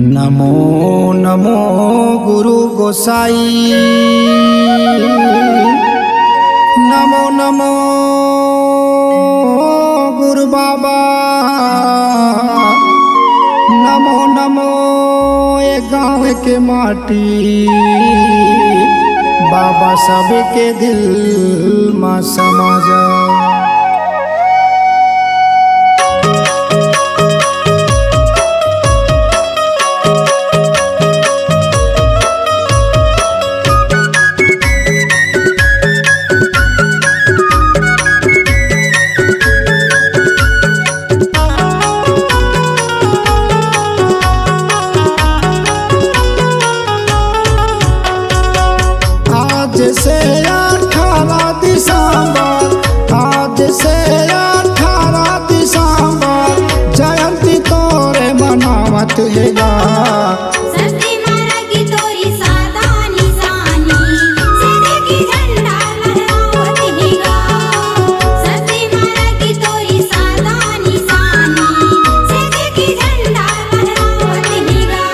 नमो नमो गुरु गोसाई, नमो नमो गुरु बाबा, नमो नमो ये गाँव के माटी, बाबा सबके दिल में समा जा। आज से 18 दिसंबर जयंती तोरे मनावत हैगा। सती मारा की तोरी सादा निशानी सीधे की झंडा लहरावत हैगा। सती मारा की तोरी सादा निशानी सीधे की झंडा लहरावत हैगा।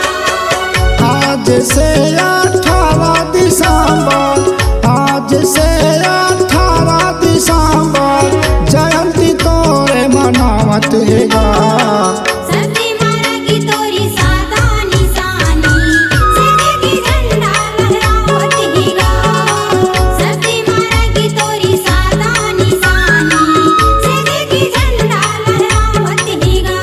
आज से 18 दिसंबर, आज से 18 दिसंबर जयंती तोरे मनावत हैगा। सती मारा की तोरी सादा निशानी सीधे की झंडा लहरावत हैगा। सती मारा की तोरी सादा निशानी सीधे की झंडा लहरावत हैगा।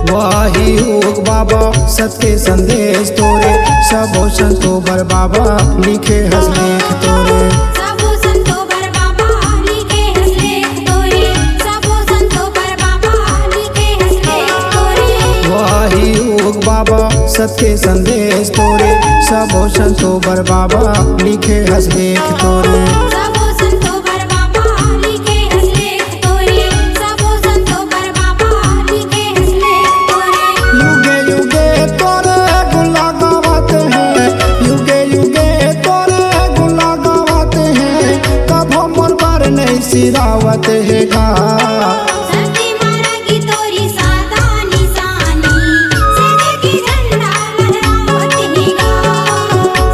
वाही योग बाबा सत्य संदेश तोरे, सबो संतो बर बाबा लिखे हसलेख तोरे। सबो संतो बर बाबा लिखे हसलेख तोरे। सबो संतो बर बाबा लिखे हसलेख तोरे। वाही योग बाबा सत्य संदेश तोरे, सबो संतो बर बाबा लिखे हसलेख तोरे। सबो संतो बर बाबा लिखे हसलेख तोरे। सबो संतो बर बाबा लिखे हसलेख तोरे। युगे युगे तोरे गुला गावत हैं, युगे युगे तोरे गुला गावत हैं, कभो मोर पर नहीं सिरावत हैगा। सती मारा की तोरी सादा निशानी सीधे की झंडा लहरावत हैगा।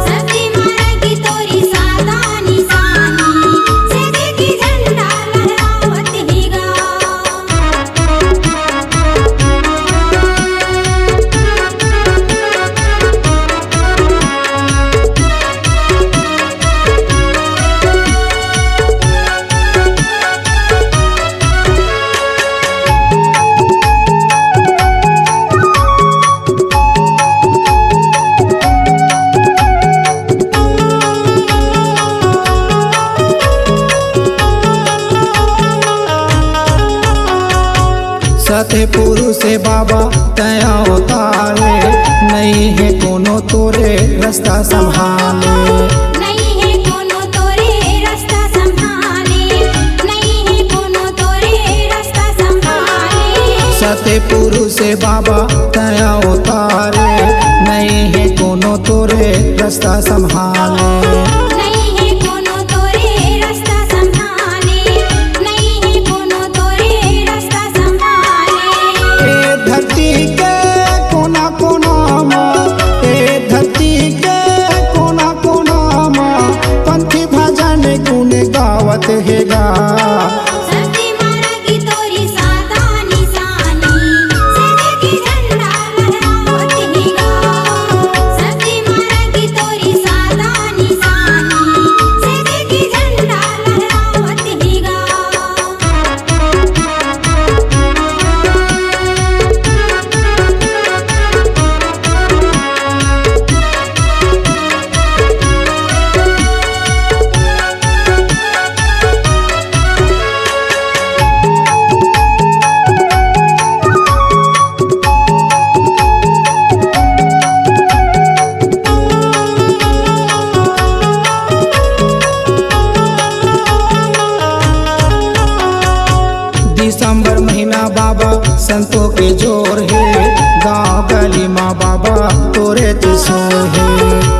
सती मारा की तोरी सादा निशानी सीधे की झंडा लहरावत हैगा। सत्य पुरुष से बाबा तया उतारे, नहीं है कोनो तोरे रास्ता संभाले। नहीं है कोनो तोरे रास्ता संभाले। नहीं है कोनो तोरे रास्ता संभाले। सत्य पुरुष से बाबा तया उतारे, नहीं है कोनो तोरे रास्ता संभाले। नहीं है कोनो तोरे रास्ता संभाले। नहीं है कोनो तोरे रास्ता संभाले। ए धरती के कोना कोना में, ए धरती के कोना कोना में पंथी भजन गुण गावत हैगा। सती मारा की तोरी सादा निशानी सीधे की झंडा लहरावत हैगा। सती मारा की तोरी सादा निशानी दिसंबर महीना बाबा संतों के जोर है, गाँव गली माँ बाबा तोरे तिसोर है।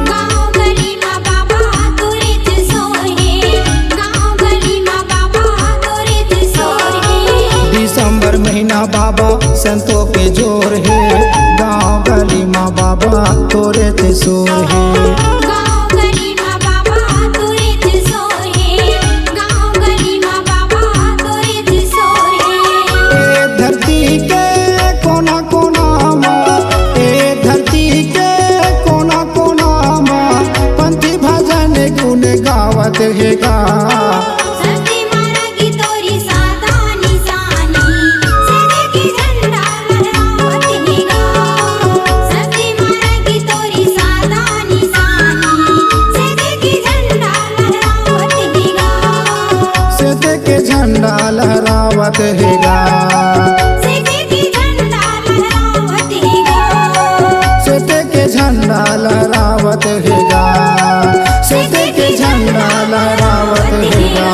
गाँव गली माँ बाबा तोरे तिसोर है, गाँव गली माँ बाबा तोरे तिसोर है। दिसंबर महीना बाबा संतों के जोर है, गाँव गली माँ बाबा तोरे तिसोर है। गाँव गली माँ बाबा तोरे तिसोर है, गाँव गली माँ बाबा तोरे तिसोर है। ए धरती के कोना कोना माँ, ए धरती के कोना कोना माँ, पंथी भजन गुण गावत है गा। सती मारा की तोरी सादा निशानी, सेना की झंडा लहरावत है गा। सती मारा की तोरी सादा निशानी, सेना की झंडा लहरावत है गा। सेते के झंडा लहरावत है गा। सेना की झंडा लहरावत है गा। सेते के झंडा लहरावत है गा। सेते के झंडा लहरावत है गा।